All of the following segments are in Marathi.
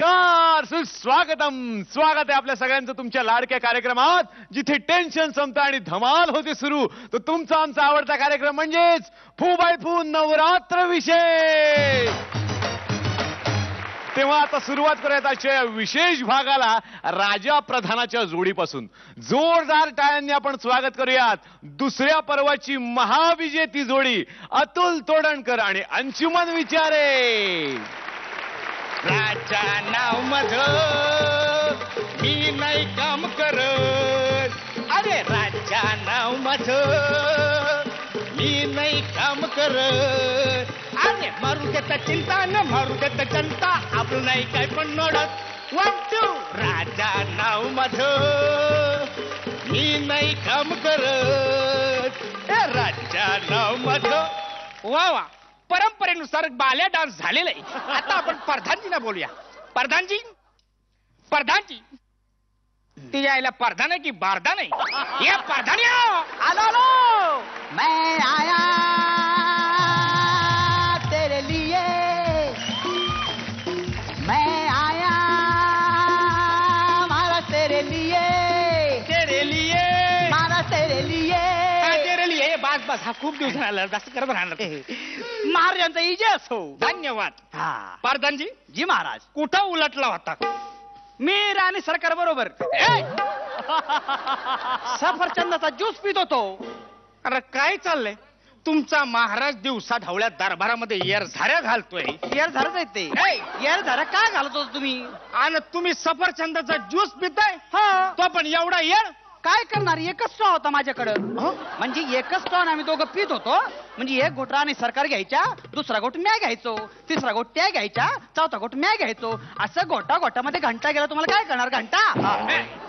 नमस्कार, सुस्वागतम. स्वागत आहे आपल्या सगळ्यांचं तुमच्या लाडक्या कार्यक्रमात, जिथे टेन्शन संपतं आणि धमाल होते सुरू. तो तुमचा आमचा आवडता कार्यक्रम म्हणजेच फू बाय फू नवरात्र विशेष. तेव्हा आता सुरुवात करूयात आजच्या विशेष भागाला राजा प्रधानाच्या जोडीपासून. जोरदार टाळ्यांनी आपण स्वागत करूयात दुसऱ्या पर्वाची महाविजेती जोडी अतुल तोडणकर आणि अंशुमन विचारे. राजा नाव मध मी नाही काम करत, अरे राजा नाव मध मी नाही काम करत, अरे मारू देत चिंता न मारू देत जनता, आपलं नाही काय पण नडत. 1 2 राजा नाव मध मी नाही काम करत, राजा नाव मध. वा वा, परंपरेनुसार बाल्या डान्स झालेला आहे. आता आपण प्रधानजींना बोलूया. प्रधानजी, प्रधानजी ती यायला प्रधान आहे की बारदान आहे? या प्रधान आलो आलो, मैं आया तेरे लिए, मैं आया मारा तेरे लिए, तेरे लिए मारा तेरे लिए, तेरे लिए. बस बस, हा खूप दिवस झाला, जास्त करत राहणार. महाराजांचा इजे असो. धन्यवाद. हा प्रधानजी, जी महाराज. कुठं उलटला होता? मी राणी सरकार बरोबर सफरचंदाचा ज्यूस पित होतो. अरे काय चाललंय तुमचा? महाराज दिवसा ढवळ्या दरबारामध्ये येरझाऱ्या घालतोय. येर झारच आहेत ते. येर झारा काय घालतो तुम्ही? आणि तुम्ही सफरचंदाचा ज्यूस पिताय, हा, तो पण एवढा येळ. काय करणार? एकच स्ट्रॉ होता माझ्याकडं. म्हणजे एकच स्ट्रॉ आम्ही दोघं पित होतो. म्हणजे एक घोट राणी सरकार घ्यायच्या, दुसरा घोट म्या घ्यायचो, तिसरा घोट त्या घ्यायच्या, चौथा घोट म्या घ्यायचो. असं घोटा घोटामध्ये घंटा गेला. तुम्हाला काय करणार घंटा?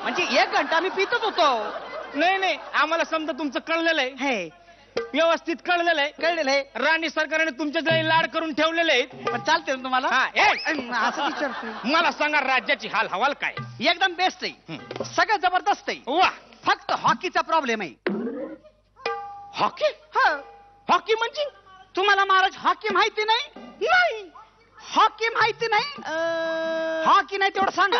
म्हणजे 1 घंटा आम्ही पितच होतो. नाही नाही, आम्हाला समजा तुमचं कळलेलं आहे, हे व्यवस्थित कळलेलं आहे. कळलेलं आहे. राणी सरकारने तुमच्या जवळ लाड करून ठेवलेले आहेत. पण चालते ना तुम्हाला? हा, ए, असं विचारतो. मला सांगा राज्याची हाल हवाल काय? एकदम बेस्ट आहे, सगळं जबरदस्त आहे. वा, फक्त हॉकीचा प्रॉब्लेम आहे. हॉकी? हा, हॉकी म्हणजे? तुम्हाला महाराज हॉकी माहिती नाही? नाही. हॉकी माहिती नाही? हॉकी नाही तेवढं सांगा.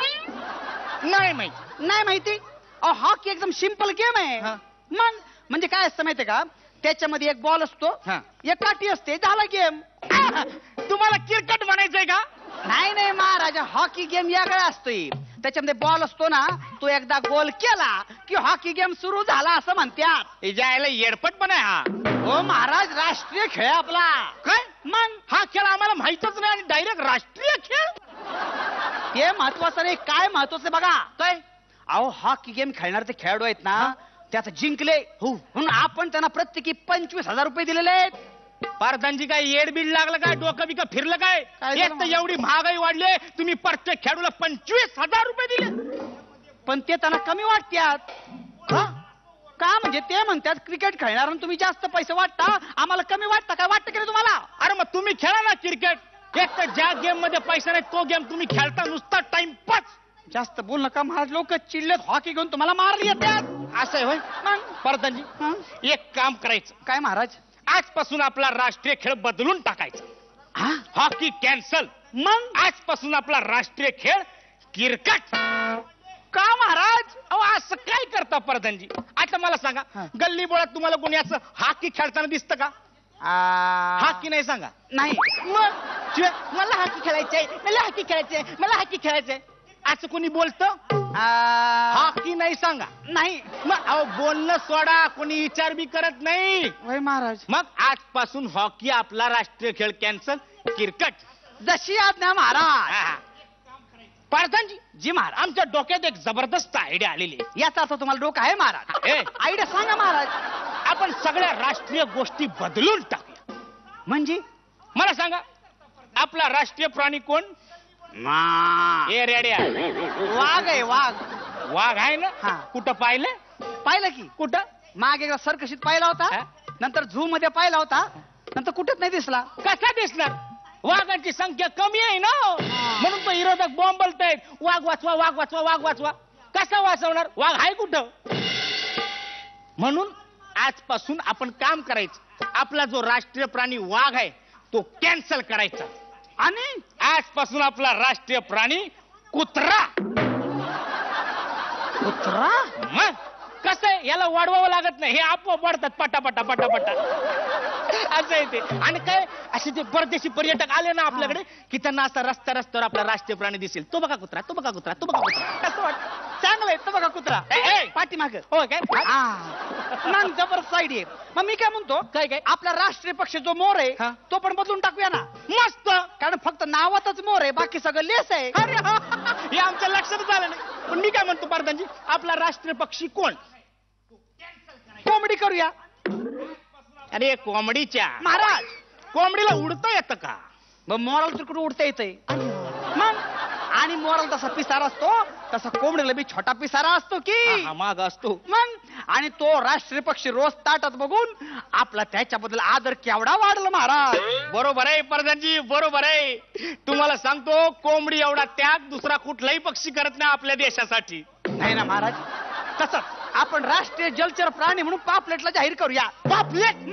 नाही माहिती. नाही माहिती? हॉकी एकदम सिंपल गेम आहे. हा. मग म्हणजे काय असतं माहितीये का? त्याच्यामध्ये एक बॉल असतो, हा. एक काठी असते, झाला गेम. तुम्हाला क्रिकेट म्हणायचंय का? नाही नाही महाराजा, हॉकी गेम वेगळा असतोय. त्याच्यामध्ये बॉल असतो ना, तो एकदा गोल केला की हॉकी गेम सुरू झाला असं म्हणतात. यायला येडपट पण आहे हा. हो महाराज, राष्ट्रीय खेळ आहे आपला. काय? मग हा खेळ आम्हाला माहितच नाही आणि डायरेक्ट राष्ट्रीय खेळ. ते महत्वाचं नाही, काय महत्वाचं बघा. काय? अहो, हॉकी गेम खेळणारे ते खेळाडू आहेत ना, त्यात जिंकले हो म्हणून आपण त्यांना प्रत्येकी 25,000 रुपये दिलेले आहेत. प्रधानजी काय येडबीड लागलं काय? डोकं बिकं फिरलं काय? काय एक झालं तर एवढी महागाई वाढली, तुम्ही प्रत्येक खेळाडूला 25,000 रुपये दिले. पण ते त्यांना कमी वाटतात. का? म्हणजे ते म्हणतात क्रिकेट खेळणार तुम्ही जास्त पैसे वाटता, आम्हाला कमी वाटतं. काय वाटतं की नाही तुम्हाला? अरे मग तुम्ही खेळा ना क्रिकेट. एक तर ज्या गेम मध्ये पैसा नाही तो गेम तुम्ही खेळता नुसता टाइमपास. जास्त बोल नका महाराज, लोक चिडलेत. हॉकी घेऊन तुम्हाला मारली येतात. असं आहे होय? प्रधानजी, एक काम करायचं. काय महाराज? आजपासून आपला राष्ट्रीय खेळ बदलून टाकायचा. Hockey cancel. मग आजपासून आपला राष्ट्रीय खेळ क्रिकेट. का महाराज? अहो, असं काय करता प्रधानजी? आता मला सांगा, गल्ली बोळात तुम्हाला कोणी असं हॉकी खेळताना दिसतं का? हॉकी नाही सांगा. नाही. मग मला हॉकी खेळायचंय, मला हॉकी खेळायचंय, मला हॉकी खेळायचंय असं कोणी बोलतं? हॉकी नाही सांगा. नाही. मग अहो, बोलणं सोडा, कोणी विचार बी करत नाही. होय महाराज. मग आजपासून हॉकी आपला राष्ट्रीय खेळ कॅन्सल, क्रिकेट. जशी आज्ञा महाराज. प्रधानजी, जी महाराज. आमच्या डोक्यात एक जबरदस्त आयडिया आलेली आहे. याचा अर्थ तुम्हाला डोकं आहे महाराज? आयडिया सांगा महाराज. आपण सगळ्या राष्ट्रीय गोष्टी बदलून टाकूया. म्हणजे? मला सांगा, आपला राष्ट्रीय प्राणी कोण? ए रेड्या, वाघ आहे. वाघ. वाघ आहे ना? हा. कुठं पाहिलं? पाहिलं की. कुठं? मागे एकदा सर्कशीत पाहिला होता, नंतर झू मध्ये पाहिला होता, नंतर कुठेच नाही दिसला. कसा दिसणार? वाघांची संख्या कमी आहे ना, म्हणून तो विरोधक बोंबलतायत, वाघ वाचवा, वाघ वाचवा, वाघ वाचवा. कसा वाचवणार? वाघ आहे कुठं? म्हणून आजपासून आपण काम करायचं. आपला जो राष्ट्रीय प्राणी वाघ आहे तो कॅन्सल करायचा आणि आजपासून आपला राष्ट्रीय प्राणी कुत्रा. कुत्रा? मग कसं आहे, याला वाढवावं लागत नाही, हे आपोआप वाढतात पटापटा पटापटा. असं आहे ते. आणि काय असे ते परदेशी पर्यटक आले ना आपल्याकडे की त्यांना असा रस्त्यावर आपला राष्ट्रीय प्राणी दिसेल, तो बघा कुत्रा, तो बघा कुत्रा, तो बघा कुत्रा. कसं वाटत? चांगलं आहे तो बघा कुत्रा. पाठीमाग. हो काय? मग जबरदस्त आयडिया. मग मी काय म्हणतो, काय काय? आपला राष्ट्रीय पक्ष जो मोर आहे हा. तो पण बदलून टाकूया ना. मस्त. कारण फक्त नावातच मोर आहे, बाकी सगळं लेस आहे. अरे हे आमच्या लक्षातच आलं नाही. पण मी काय म्हणतो प्रधानजी, आपला राष्ट्रीय पक्षी कोण? कोंबडी करूया. अरे कोंबडीच्या महाराज, कोंबडीला उडता येतं का? मग मोराला तर कुठे उडता येतंय. मग आणि मोराला तसा पिसारा असतो, तसा कोंबडीला बी छोटा पिसारा असतो की माग असतो. मग. आणि तो राष्ट्रीय पक्षी रोज ताटात बघून आपला त्याच्याबद्दल आदर केवढा वाढला महाराज. बरोबर आहे प्रधानजी, बरोबर आहे. तुम्हाला सांगतो, कोंबडी एवढा त्याग दुसरा कुठलाही पक्षी करत नाही आपल्या देशासाठी. नाही ना महाराज. तसंच आपण राष्ट्रीय जलचर प्राणी म्हणून पापलेटला जाहीर करूया. पापलेट?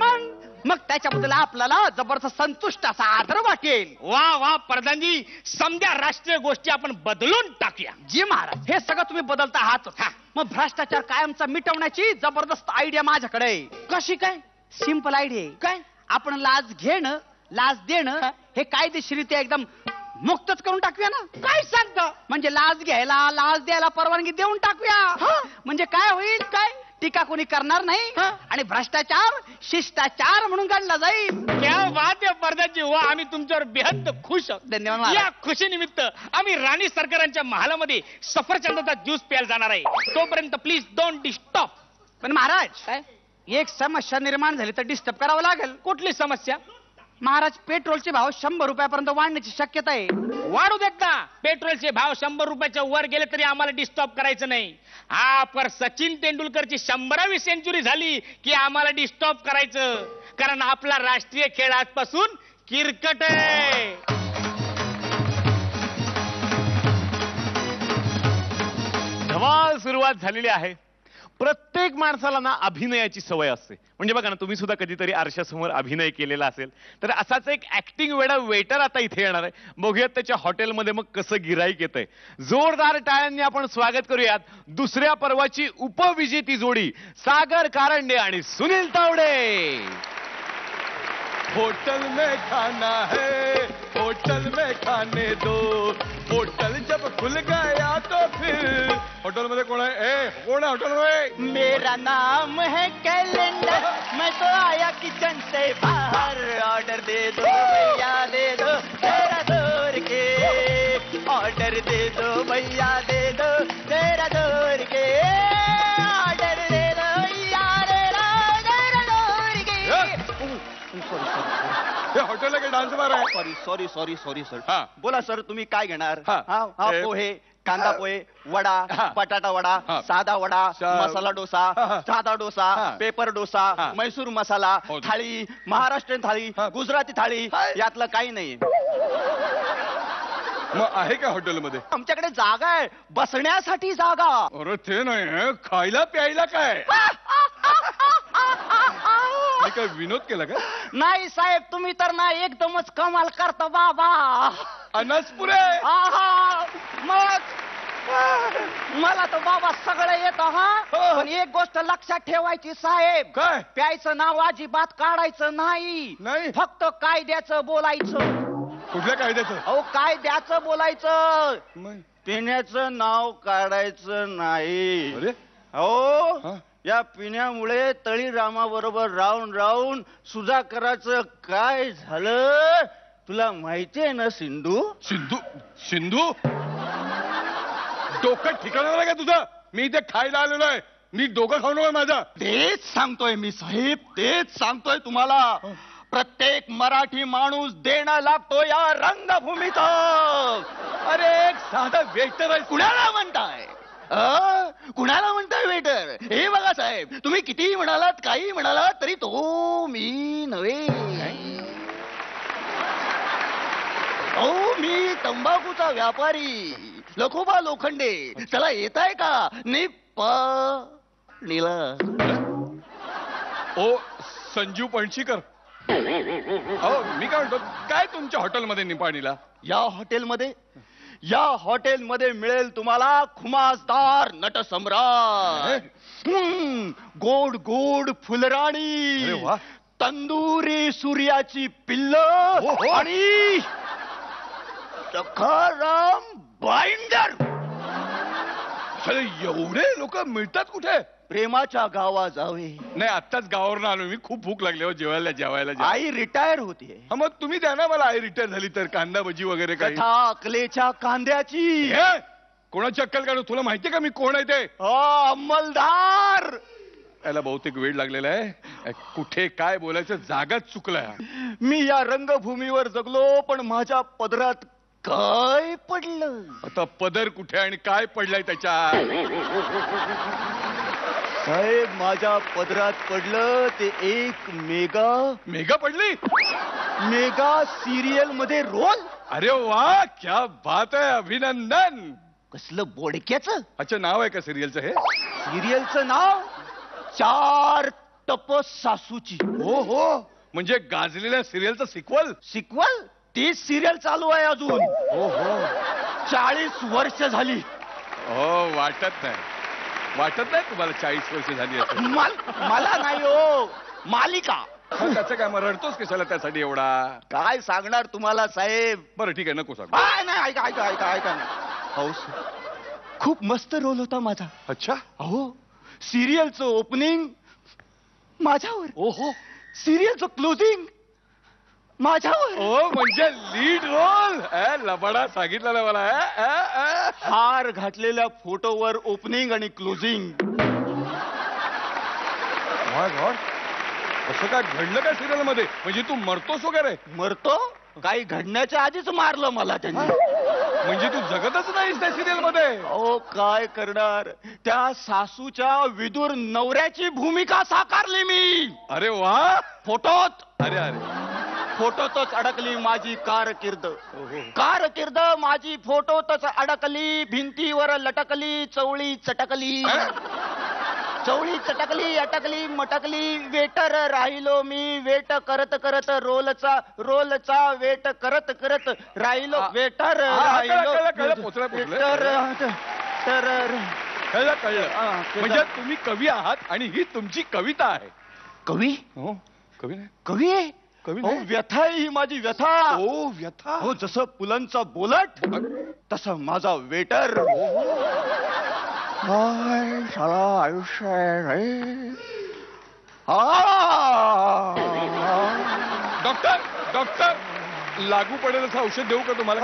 मग त्याच्याबद्दल आपल्याला जबरदस्त संतुष्ट असा आदर वाटेल. वा वा प्रधानजी, समध्या राष्ट्रीय गोष्टी आपण बदलून टाकूया. जी महाराज, हे सगळं तुम्ही बदलता आहात. मग भ्रष्टाचार कायमचा मिटवण्याची जबरदस्त आयडिया माझ्याकडे आहे. कशी काय? सिंपल आयडिया आहे. काय? आपण लाच घेणं, लाच देणं हे कायदेशीरित्या एकदम मुक्तच करून टाकूया ना. काय सांगता? म्हणजे लाच घ्यायला, लाच द्यायला परवानगी देऊन टाकूया. म्हणजे काय होईल, काय टीका कोणी करणार नाही आणि भ्रष्टाचार शिष्टाचार म्हणून गणला जाईल. क्या बात आहे प्रधानजी, वा, आम्ही तुमच्यावर बेहद खुश आहोत. धन्यवाद महाराज. या खुशीनिमित्त आम्ही राणी सरकारांच्या महालामध्ये सफरचंदाचा ज्यूस प्यायला जाणार आहे. तोपर्यंत प्लीज डोंट डिस्टर्ब. पण महाराज, काय? एक समस्या निर्माण झाली तर डिस्टर्ब करावं लागेल. कुठली समस्या? महाराज, पेट्रोलचे भाव 100 रुपयापर्यंत वाढण्याची शक्यता आहे. वाढू देत ना. पेट्रोलचे भाव 100 रुपयाच्या वर गेले तरी आम्हाला डिस्टर्ब करायचं नाही. हा, पर सचिन तेंडुलकरची 100वी सेंचुरी झाली की आम्हाला डिस्टर्ब करायचं. कारण आपला राष्ट्रीय खेळ आजपासून क्रिकेट आहे. धमाल सुरुवात झालेली आहे. प्रत्येक माणसाला ना अभिनयाची सवय असते. म्हणजे बघा ना, तुम्ही सुद्धा कधीतरी आरशासमोर अभिनय केलेला असेल तर असाच एक ऍक्टिंग वेडा वेटर आता इथे येणार आहे. बघूयात त्याच्या हॉटेलमध्ये मग कसं गिराईक येतंय. जोरदार टाळ्यांनी आपण स्वागत करूयात दुसऱ्या पर्वाची उपविजेती जोडी सागर कारंडे आणि सुनील तावडे. होटल में खाना है, होटल में खाने दो, होटल जब खुल गया तो फिर. होटल मध्ये कोण आहे? कोण आहे होटल मध्ये? मेरा नाम है कैलेंडर, मैं तो आया किचन से बाहर. ऑर्डर दे दो भैया दे दो तेरा जोर के, ऑर्डर दे दो भैया दे दो तेरा जोर के, ऑर्डर दे दो यार तेरा जोर के. हे हॉटेल आहे डान्स बार आहे? Sorry sir. हा. बोला सर, तुम्ही काय घेणार? हा. पोहे, कांदा पोहे, वडा, बटाटा वडा, हा. साधा वडा, मसाला डोसा, हा. साधा डोसा, हा. पेपर डोसा, हा. मैसूर मसाला, हो. थाळी, महाराष्ट्रीयन थाळी, हा. गुजराती थाळी, यातलं काही नाही. मग आहे का हॉटेलमध्ये? आमच्याकडे जागा आहे, बसण्यासाठी जागा. अरे ते नाही, खायला प्यायला काय? मी काय विनोद केला का? नाही साहेब, तुम्ही तर ना एकदमच कमाल करता बाबा. अनसपुरे. आहा, मग मला तर बाबा सगळं येतं. हो. पण एक गोष्ट लक्षात ठेवायची साहेब, काय? प्यायचं नाव अजिबात काढायचं नाही. नाही? फक्त कायद्याचं बोलायचं. कुठल्या कायद्याचं? अहो, कायद्याचं बोलायचं, मग? पिण्याचं नाव काढायचं नाही. अरे हो, हा? या पिण्यामुळे तळीरामाबरोबर राहून राहून सुधाकराचं काय झालं तुला माहितीये ना सिंधू? सिंधू डोकं ठिकाणावर आहे का तुझं? मी इथे खायला आलेलो आहे. मी डोकं खाऊ नका माझा. तेच सांगतोय मी साहेब, तेच सांगतोय तुम्हाला. प्रत्येक मराठी माणूस देणं लागतो या रंगभूमीत. अरे एक साधा वेटर आहे. कुणाला म्हणताय? कुणाला म्हणताय वेटर? हे बघा साहेब, तुम्ही कितीही म्हणालात, काही म्हणालात तरी तो मी नव्हे. मी तंबाखूचा व्यापारी लखोबा लोखंडे. चला येताय का? नीला. ओ संजीव पणशीकर. अहो मी काय म्हणतो, काय तुमच्या हॉटेलमध्ये निपाणीला? या हॉटेलमध्ये या हॉटेलमध्ये मिळेल तुम्हाला खुमासदार नटसम्राट, गोड गोड फुलराणी, अरे वा. तंदुरी सूर्याची पिल्ल ओहो. आणि सखाराम बाइंडर. अरे एवढे लोक मिळतात कुठे? प्रेमाच्या गावा जावे. नाही आत्ताच गावावरून आलो मी, खूप भूक लागली हो जेवायला जेवायला. आई रिटायर होतीये. हा, मग तुम्ही द्या ना मला. आई रिटायर झाली तर कांदा भजी वगैरे काही. कथा अकलेच्या कांद्याची. हे? कोणाची अक्कल काढू? तुला माहितीये का मी कोण आहे ते? अंमलदार. याला बहुतेक वेळ लागलेला आहे. कुठे काय बोलायचं जागाच चुकलाय. मी या रंगभूमीवर जगलो, पण माझ्या पदरात काय पडलं? आता पदर कुठे आणि काय पडलाय त्याच्या? साहेब, माझ्या पदरात पडलं ते एक मेघा पडली. मेगा सिरियल मध्ये रोल. अरे वा, क्या बात आहे, अभिनंदन. कसलं बोडक्याचं. अच्छा, नाव आहे का सिरियलचं हे? सिरियलचं नाव 4 टप सासूची. हो हो, म्हणजे गाजलेल्या सिरियलचं सिक्वल. सिक्वल. ती सिरियल चालू आहे अजून. हो हो. 40 वर्ष झाली. हो, वाटत नाही तुम्हाला 40 वर्ष झाली असं. मला नाही हो, मालिका. त्याचं काय, मग रडतोस कशाला त्यासाठी एवढा? काय सांगणार तुम्हाला साहेब. बरं ठीक आहे, नको सांग. नाही, ऐका ना. हो सर, खूप मस्त रोल होता माझा. अच्छा. अहो, सिरियलचं ओपनिंग माझ्यावर. ओहो. सिरियलचं क्लोजिंग माझ्यावर. ओ, म्हणजे लीड रोल. लबाडा सांगितलं ना मला. हार घातलेल्या फोटोवर ओपनिंग आणि क्लोजिंग. माय गॉड, असं काय घडलं का सिरियल मध्ये? म्हणजे तू मरतोस वगैरे? मरतो? काही घडण्याच्या आधीच मारलं मला त्यांनी. म्हणजे तू जगतच नाहीस त्या सिरियल मध्ये? अहो, काय करणार. त्या सासूच्या विदुर नवऱ्याची भूमिका साकारली मी. अरे वा. फोटोत. अरे फोटोतच अडकली माझी कारकीर्द. माझी फोटोतच अडकली. भिंतीवर लटकली, चवळी चटकली. अटकली मटकली. वेटर राहिलो मी, वेट करत करत रोलचा वेट करत करत राहिलो. वेटर राहिलो. कळलं. म्हणजे तुम्ही कवी आहात आणि ही तुमची कविता आहे. कवी? हो, कवी नाही. कवी आहे. कवी हो, नाही. व्यथा आहे ही माझी व्यथा. ओ, व्यथा. हो, जसं पुलंचा बोलट तसं माझा वेटर. काय साला आयुष्य आहे रे. डॉक्टर लागू पडेल असं औषध देऊ का तुम्हाला?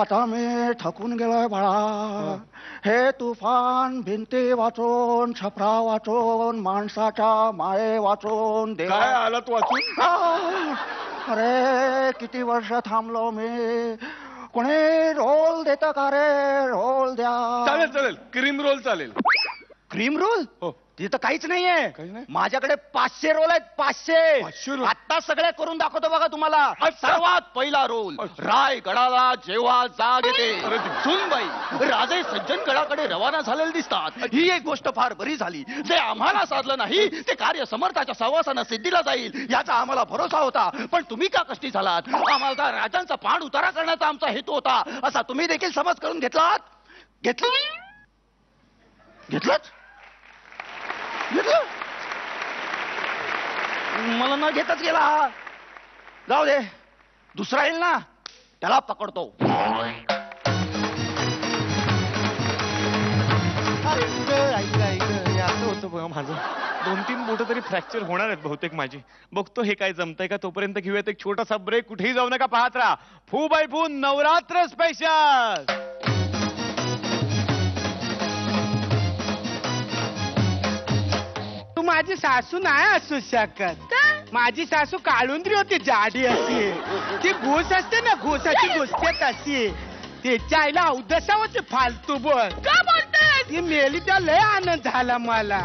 आता मी थकून गेलोय बाळा. हे तुफान भिंती वाचून, छपरा वाचून, माणसाच्या माये वाचून. काय आलात वाचून? अरे किती वर्ष थांबलो मी. कोणी रोल देत का रे? रोल द्या. चालेल, क्रीम रोल चालेल. Cream roll? हो. तिथं काहीच नाहीये. काही नाही? माझ्याकडे 500 रोल आहेत. 500 रोल? आता सगळे करून दाखवतो बघा तुम्हाला. सर्वात पहिला रोल. रायगडाला जेव्हा जाग येते, सुनबाई राजे सज्जनगडाकडे रवाना झालेले दिसतात. ही एक गोष्ट फार बरी झाली. जे आम्हाला साधलं नाही ते कार्य समर्थाच्या सहवासानं सिद्धीला जाईल याचा आम्हाला भरोसा होता. पण तुम्ही का कष्टी झालात? आम्हाला त्या राजांचा पाण उतारा करण्याचा आमचा हेतू होता असा तुम्ही देखील समज करून घेतलात. घेतलंच? मला न घेताच गेला. जाऊ दे, दुसरा येईल ना त्याला पकडतो. असं होतं बघा माझं. 2-3 बोटं तरी फ्रॅक्चर होणार आहेत बहुतेक माझी. बघतो हे काय जमतंय का. तोपर्यंत घेऊयात एक छोटासा ब्रेक. कुठेही जाऊ नका, पाहत राहा फू बाय फू नवरात्र स्पेशल. माझी सासू नाही असू शकत. माझी सासू काळुंद्री होती, जाडी अशी. ती घुस असते ना, घुसाची घुसतेत अशी. त्याच्या आईला अवदसा होती फालतू बोल. का बोलते? ती मेली त्या लय आनंद झाला मला.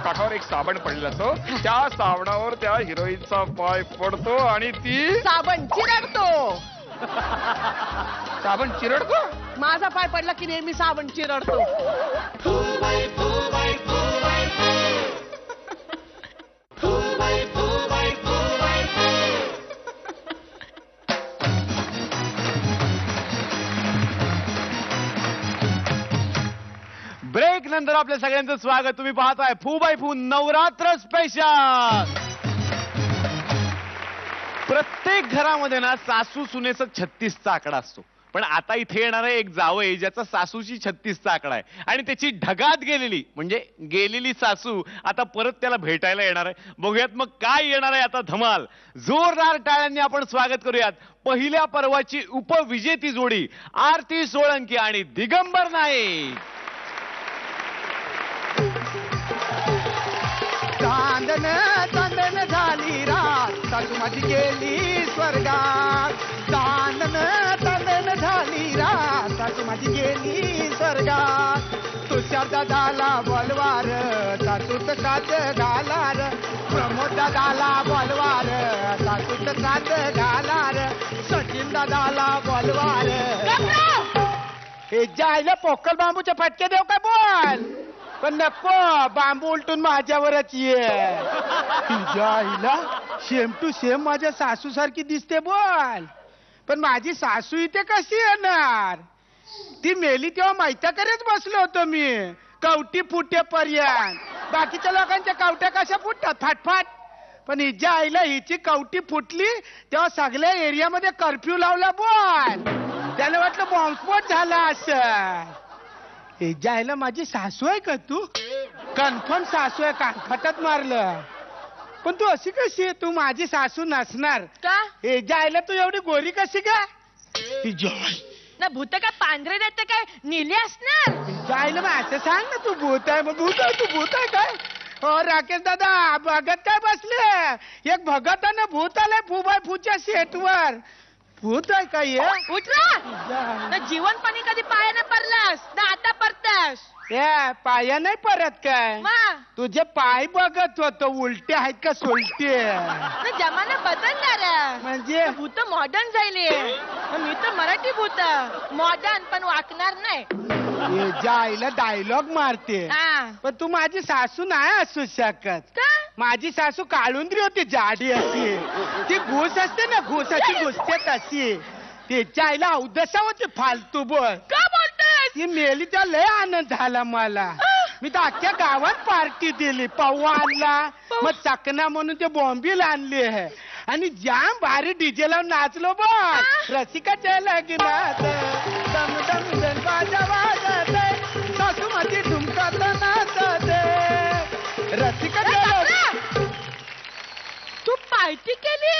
काठावर एक साबण पडलेला असतो, त्या साबणावर त्या हिरोईनचा पाय पडतो आणि ती साबण चिरडतो. साबण चिरडतो. माझा पाय पडला की नेहमी साबण चिरडतो. विरामानंतर आपल्या सगळ्यांचं स्वागत. तुम्ही पाहताय फू बाय फू नवरात्र स्पेशल. प्रत्येक घरामध्ये ना सासू सुनेचा 36चा आकडा असतो, पण आता इथे येणारा एक जावई ज्याचा सासूची 36चा आकडा आहे आणि त्याची ढगात गेलेली म्हणजे गेलेली सासू आता परत त्याला भेटायला येणार आहे. बघूयात मग काय येणार आहे आता धमाल. जोरदार टाळ्यांनी आपण स्वागत करूयात पहिल्या पर्वाची उपविजेती जोडी आरती सोळंकी आणि दिगंबर नाईक. चांदन चांदन झाली रात सासू माझी गेली स्वर्गात. चांदन चांदन झाली रात सासू माझी गेली स्वर्गात. तुषार दादाला बोलवार सासूत काच घालार. प्रमोद दादाला बोलवार सासूत काच घालार. सचिन दादाला बोलवार. हे जायला पोकल बांबूचे फटके देऊ काय बोल. पण नको, बांबू उलटून माझ्यावरच ये. तुझ्या आईला सेम टू सेम माझ्या सासू सारखी दिसते बोल. पण माझी सासू इथे कशी येणार. ती मेली तेव्हा माहिती करत बसलो होतो मी कवटी फुटेपर्यंत. बाकीच्या लोकांच्या कवट्या कशा फुटतात फाटफाट, पण हिच्या आईला हिची कवटी फुटली तेव्हा सगळ्या एरियामध्ये कर्फ्यू लावला बोल. त्याला वाटलं बॉम्बस्फोट झाला असं. हे जायला माझी सासू आहे का तू. कन्फर्म सासू आहे, कानफटात मारलं. पण तू अशी कशी आहे, तू माझी सासू नसणार का हे जायला. तू एवढी गोरी कशी काय. ना भूत काय पांढरे नाही तर काय नीली असणार. जायला मग असं सांग ना, तू भूत आहे. मग भूत आहे, तू भूत आहे काय. हो राकेश दादा, भगत काय बसले. एक भगत आहे ना भूत आलाय फू बाय फूच्या सेटवर. भूत आहे काय हे? उठला ना जीवन पाणी कधी पाया न पडलास ना आता पडतास. ए पाया नाही परत काय. मग तुझे पाय बघत होतो उलटे आहेत का सोलटे. ना जमाना बदलणार म्हणजे भूत मॉडर्न झाले. मी तर मराठी भूत मॉडर्न पण वाकणार नाही. हे जायला डायलॉग मारते. हा. पण तू माझी सासू नाही असू शकत. का माझी सासू काळुंद्री होती, जाडी अशी. ती घुस असते ना, घुसाची घुसतेत अशी. त्याच्या आईला अवदसा होती फालतू बोल. का बोलतोस. ती मेली त्या लय आनंद झाला मला. मी तर अख्ख्या गावात पार्टी दिली. पव्वा आणला, मग चकना म्हणून ते बॉम्बिल आणली आहे आणि जाम भारी डीजे लावून नाचलो बघ. रसिकाच्या लग्नात दम दम दम बाजा वाजत सासू माझी ठुमकात नाचते. रसिकाच्या तू पार्टी केली.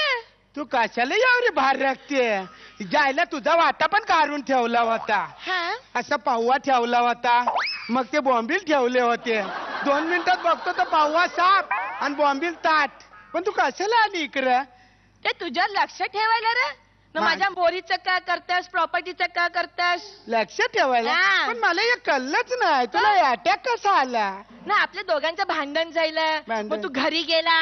तू कशाला एवढी भार राखते. जायला तुझा वाटा पण काढून ठेवला होता. असा पाव्वा ठेवला होता, मग ते बॉम्बिल ठेवले होते. 2 मिनिटात बघतो तर पाव्वा साफ आणि बॉम्बिल ताट. पण तू कशाला आली इकडं. ते तुझ्या लक्ष ठेवायला रे ना. माझ्या बोरीचं काय करतास, प्रॉपर्टीचं काय करतास. लक्ष ठेवायला. हा. पण मला हे कळलंच नाही, तुला अटॅक कसा आला. ना आपल्या दोघांचं भांडण झालं, भांडण. मग तू घरी गेला.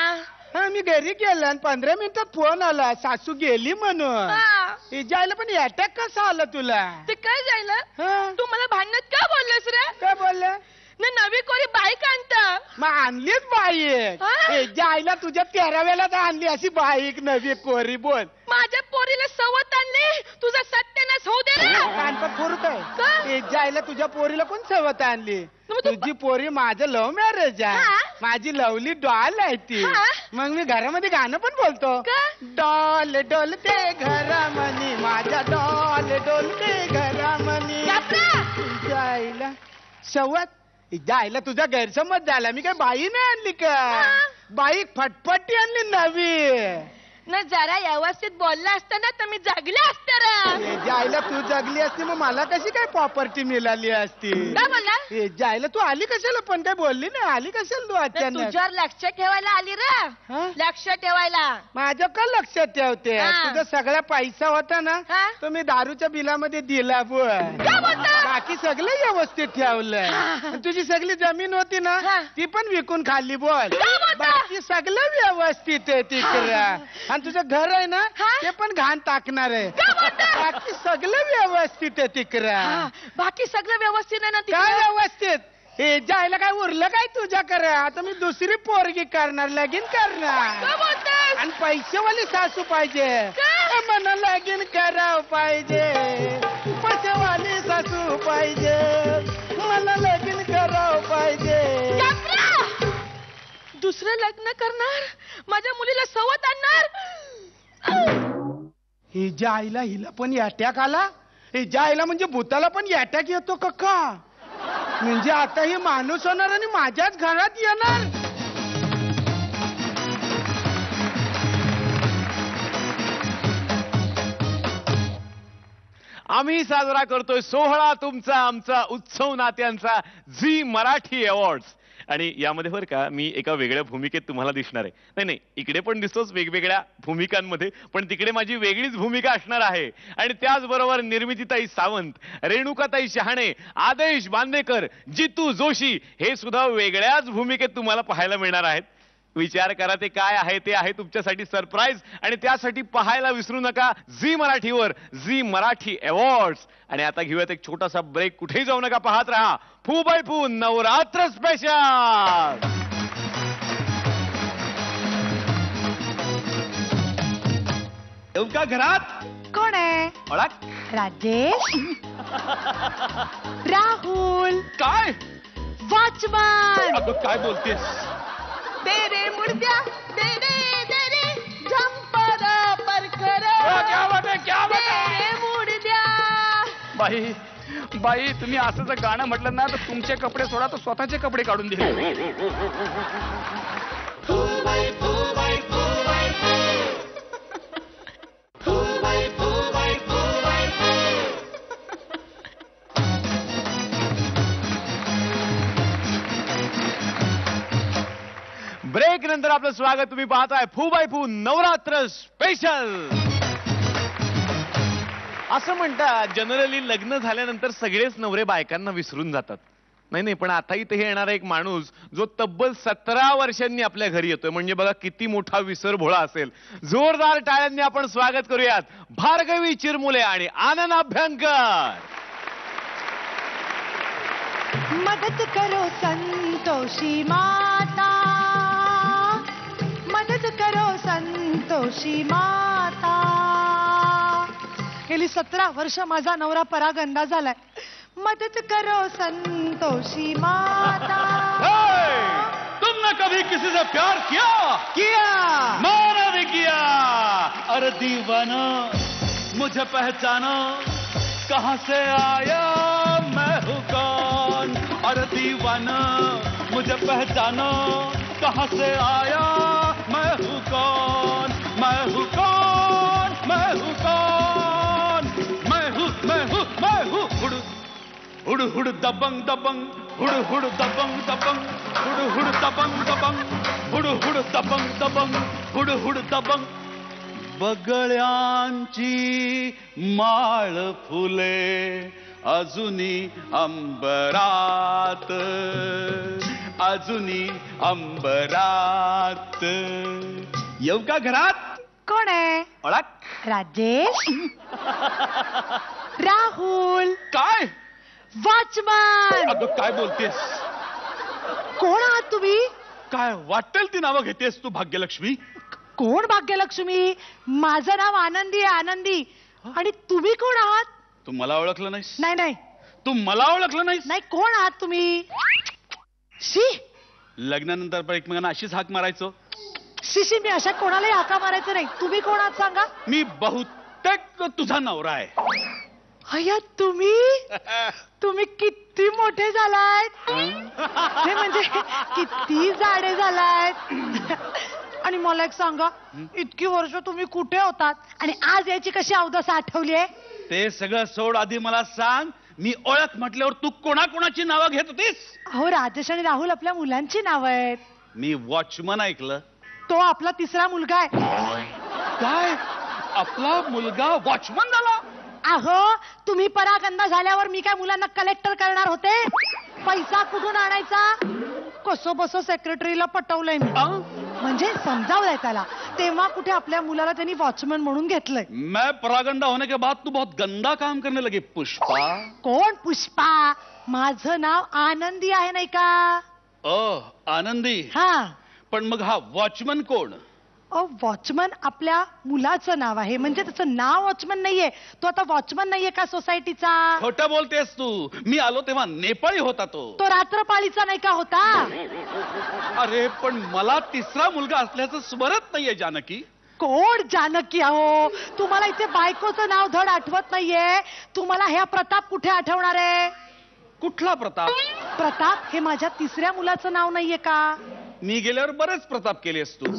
हा मी घरी गेला आणि 15 मिनिटात फोन आला सासू गेली म्हणून. हा. जायला पण अटॅक कसा आला तुला. ते काय झालं. हा. तू मला भांडणात का बोललास रे. काय बोलला. ना नवी कोरी बाईक आणता. मग आणलीच बाईक. हा? जायला तुझ्या 13व्याला तर आणली अशी बाईक नवी कोरी बोल. माझ्या पोरीला सवत आणली. तुझा सत्यानाश होऊ दे रे. कानपट फोडू का? काय. जायला तुझ्या पोरीला कोण सवत आणली. मग तू- तुझी पोरी माझं लव्ह मॅरेज आहे. हा? माझी लवली डॉल आहे ती. हा? मग मी घरामध्ये गाणं पण बोलतो. का? डॉल डोलते घरामनी माझ्या डॉल डोलते घरामनी. बापरा. जायला सवत. जायला तुझा गैरसमज झाला. मी काय बाई नाही आणली का. हा? बाईक फटफटी आणली नवी. ना जरा व्यवस्थित बोलला असता ना तर मी जगले असते रे. जायला तू जगली असती मग मला कशी काय प्रॉपर्टी मिळाली असती. काय बोलला. जायला तू आली कशाला पण काय बोलली नाही. आली कशाला तू ना अचानक. तुझ्यावर लक्ष ठेवायला आली रे. हा? लक्ष ठेवायला. माझ्या का लक्षात ठेवते. हा. तुझा सगळा पैसा होता ना हा? तो मी दारूच्या बिलामध्ये दिला बोल. काय बोलता. बाकी सगळं व्यवस्थित ठेवलंय. हा. आणि तुझी सगळी जमीन होती ना हा. ती पण विकून खाल्ली बोल. काय बोलता? बाकी सगळं व्यवस्थित आहे तिकडं. आणि तुझं घर आहे ना हा? ते पण घाण टाकणार आहे. काय बोलता? बाकी सगळं व्यवस्थित आहे तिकडं. हा, बाकी सगळं व्यवस्थित आहे ना काय तिकडे. व्यवस्थित. हे जायला काय उरलं काय तुझ्याकडे. आता मी दुसरी पोरगी करणार, लगीन करणार. काय बोलतास. आणि पैसेवाली सासू पाहिजे. काय? मला लगीन करावं पाहिजे. पैसेवाली सासू पाहिजे. मला लगीन करावं दुसरं लग्न करणार, माझ्या मुलीला सोबत आणणार. हिच्या आईला हिला पण अटॅक आला. हिच्या आईला म्हणजे भूताला पण अटॅक येतो का? म्हणजे आता ही माणूस होणार आणि माझ्याच घरात येणार. आम्ही साजरा करतोय सोहळा तुमचा आमचा उत्सव नात्यांचा झी मराठी अवॉर्ड्स. आणि यामध्ये बरं का मी एका वेगळ्या भूमिकेत तुम्हाला दिसणार आहे. नाही, इकडे पण दिसतोच वेगवेगळ्या भूमिकांमध्ये, पण तिकडे माझी वेगळीच भूमिका असणार आहे. आणि त्याचबरोबर निर्मितीताई सावंत, रेणुकाताई शहाणे, आदेश बांदेकर, जितू जोशी हे सुद्धा वेगळ्याच भूमिकेत तुम्हाला पाहायला मिळणार आहेत. विचार करा ते काय आहे. ते आहे तुमच्यासाठी सरप्राईज. आणि त्यासाठी पाहायला विसरू नका झी मराठीवर झी मराठी अवॉर्ड्स. आणि आता घेऊयात एक छोटासा ब्रेक. कुठेही जाऊ नका, पाहत रहा फू बाय फू नवरात्र स्पेशल. येऊ का घरात? कोण आहे? ओळख. राजेश, राहुल, काय वॉचमन. अगं काय बोलतेस? दे रे मुर्द्या, दे रे झंपर परकर, क्या बात आहे, क्या बात आहे. दे रे मुर्द्या. बाई तुम्ही असं जर गाणं म्हटलं ना तर तुमचे कपडे सोडा तर स्वतःचे कपडे काढून दिले. ब्रेक नंतर आपलं स्वागत. तुम्ही पाहताय फू बाय फू नवरात्र स्पेशल. असं म्हणतात जनरली लग्न झाल्यानंतर सगळेच नवरे बायकांना विसरून जातात. नाही, पण आता इथे येणारा एक माणूस जो तब्बल 17 वर्षांनी आपल्या घरी येतोय, म्हणजे बघा किती मोठा विसरभोळा असेल. जोरदार टाळ्यांनी आपण स्वागत करूयात भार्गवी चिरमुले आणि आनंद अभ्यंकर. मदत करो संतोषी माता, मदत करो संतोषी माता. गेली 17 वर्ष माझा नवरा परागंदा झालाय. मदत करो संतोषी माता. तुमने कभी किसी से प्यार किया? मैंने भी किया. अरे दीवाना मुझे पहचानो, कहां से आया मैं हूं कौन. अरे दीवाना मुझे पहचानो, कहां से आया मैं हूं कौन. मैं हूं कौन, मैं हूं कौन, मैं हूं हुड़ हुड़ दबंग दबंग, हुड़ हुड़ दबंग दबंग, हुड़ हुड़ दबंग दबंग, हुड़ हुड़ दबंग दबंग, हुड़ हुड़ दबंग. बगळ्यांची माळ फुले अजुनी अंबरात, अजुनी अंबरात. येऊ का घरात? कोण आहे? ओळख. राजेश, राहुल, काय वॉचमन. अगं काय बोलतेस? कोण आहात तुम्ही? काय वाटेल ती नावं घेतेस तू भाग्यलक्ष्मी? कोण भाग्यलक्ष्मी? माझं नाव आनंदी आहे, आनंदी. आणि तुम्ही कोण आहात? तू मला ओळखलं नाहीस? नाही, तू मला ओळखलं नाहीस? नाही. कोण आहात तुम्ही? शी, लग्नानंतर पण एकमेकांना अशीच हाक मारायचो. शी, मी अशा कोणालाही हाका मारायचं नाही. तुम्ही कोण आहात सांगा? मी बहुतेक तुझा नवरा आहे. अय्या, तुम्ही किती मोठे झालायत. हे म्हणजे किती जाडे झालायत. आणि मला एक सांगा, इतकी वर्ष तुम्ही कुठे होतात आणि आज याची कशी अवदसा आठवली आहे? ते सगळं सोड, आधी मला सांग, मी ओळख म्हटल्यावर तू कोणाकोणाची नावं घेत होतीस? अहो, राजेश आणि राहुल आपल्या मुलांची नावं आहेत. मी वॉचमन ऐकलं. तो आपला तिसरा मुलगा आहे. काय? आपला मुलगा वॉचमन झाला? अहो, तुम्ही परागंदा झाल्यावर मी काय मुलांना कलेक्टर करणार होते? पैसा कुठून आणायचा? कसं बसं सेक्रेटरीला पटवलंय मी. म्हणजे समजावलंय त्याला. तेव्हा कुठे आपल्या मुलाला त्यांनी वॉचमन म्हणून घेतलंय. मैं परागंदा होने के बाद तू बहुत गंदा काम करने लगी पुष्पा. कोण पुष्पा? माझं नाव आनंदी आहे नाही का? आनंदी. हा. पण मग हा वॉचमन कोण? वॉचमन आपल्या मुलाचं नाव आहे, म्हणजे त्याचं नाव वॉचमन नाहीये, तो आता वॉचमन नाहीये का सोसायटीचा? खोटं बोलतेस तू. मी आलो तेव्हा नेपाळी होता तो रात्रपाळीचा नाही का होता? अरे पण मला तिसरा मुलगा असल्याचं स्मरत नाहीये जानकी. कोण जानकी आहो? तुम्हाला इथे बायकोचं नाव धड आठवत नाहीये, तुम्हाला ह्या प्रताप कुठे आठवणार आहे? कुठला प्रताप? प्रताप हे माझ्या तिसऱ्या मुलाचं नाव नाहीये का? मी गेल्यावर बरेच प्रताप केलेस तू.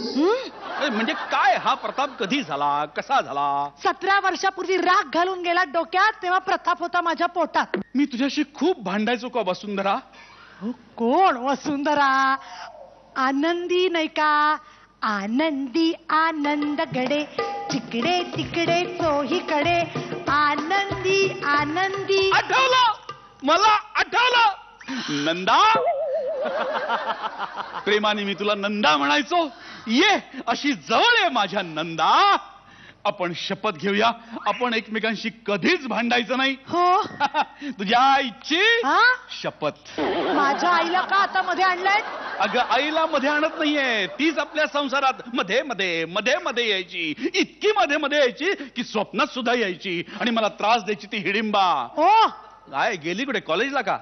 म्हणजे काय हा प्रताप कधी झाला, कसा झाला? 17 वर्षापूर्वी राग घालून गेला डोक्यात, तेव्हा प्रताप होता माझ्या पोटात. मी तुझ्याशी खूप भांडायचो का वसुंधरा? कोण वसुंधरा? आनंदी नाही का? आनंदी आनंद गडे, तिकडे तिकडे चोहीकडे, आनंदी आनंदी. आठवलं, मला आठवलं. नंदा. प्रेमाने मी तुला नंदा म्हणायचो. ये अशी जवळ आहे माझ्या नंदा. आपण शपथ घेऊया, आपण एकमेकांशी कधीच भांडायचं नाही. हो. तुझ्या आईची शपथ. माझ्या आईला का आता मध्ये आणलंय? अगं आईला मध्ये आणत नाहीये, तीच आपल्या संसारात मध्ये मध्ये मध्ये मध्ये यायची, इतकी मध्ये मध्ये यायची की स्वप्नात सुद्धा यायची आणि मला त्रास द्यायची ती हिडिंबा. हो. काय गेली कुठे? कॉलेजला का?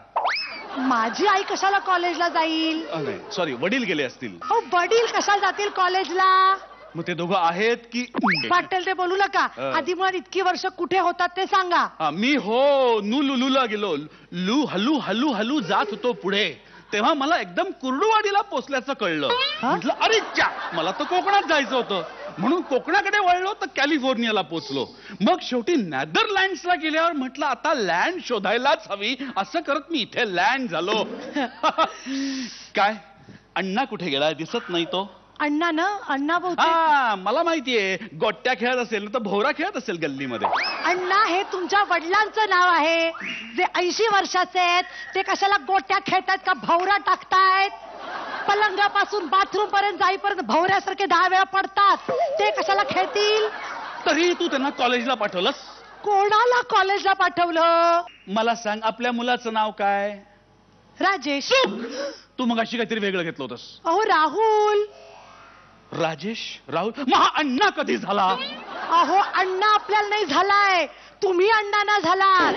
माझी आई कशाला कॉलेजला जाईल? नाही सॉरी, वडील गेले असतील. हो, वडील कशाला जातील कॉलेजला? मग ते दोघं आहेत की? वाटेल ते बोलू नका. आधी मुळात इतकी वर्ष कुठे होतात ते सांगा. मी नू लुलूला गेलो. लू हलू हलू हलू जात होतो पुढे, तेव्हा मला एकदम कुर्डुवाडीला पोचल्याचं कळलं. म्हटलं अरे च्या, मला तर कोकणात जायचं होतं, म्हणून कोकणाकडे वळलो तर कॅलिफोर्नियाला पोचलो. मग शेवटी नेदरलँड्सला गेल्यावर म्हटलं आता लँड शोधायलाच हवी, असं करत मी इथे लँड झालो. काय अण्णा कुठे गेलाय? दिसत नाही तो. अण्णा ना, अण्णा बहुतेक. मला माहितीये, गोट्या खेळत असेल तर भोवरा खेळत असेल गल्लीमध्ये. अण्णा हे तुमच्या वडिलांचं नाव आहे, जे 80 वर्षाचे आहेत. ते कशाला गोट्या खेळतायत का भवरा टाकतायत? पलंगापासून बाथरूम पर्यंत जाईपर्यंत भवऱ्यासारखे 10 वेळा पडतात. ते कशाला खेळतील? तरी तू त्यांना कॉलेजला पाठवलंस? कोणाला कॉलेजला पाठवलं? मला सांग, आपल्या मुलाचं नाव काय? राजेश. तू मग अशी काहीतरी वेगळं घेतलं होतंस. अहो राहुल. राजेश, राहुल. मग हा अण्णा कधी झाला? अहो अण्णा आपल्याला नाही झालाय, तुम्ही अण्णा झालात.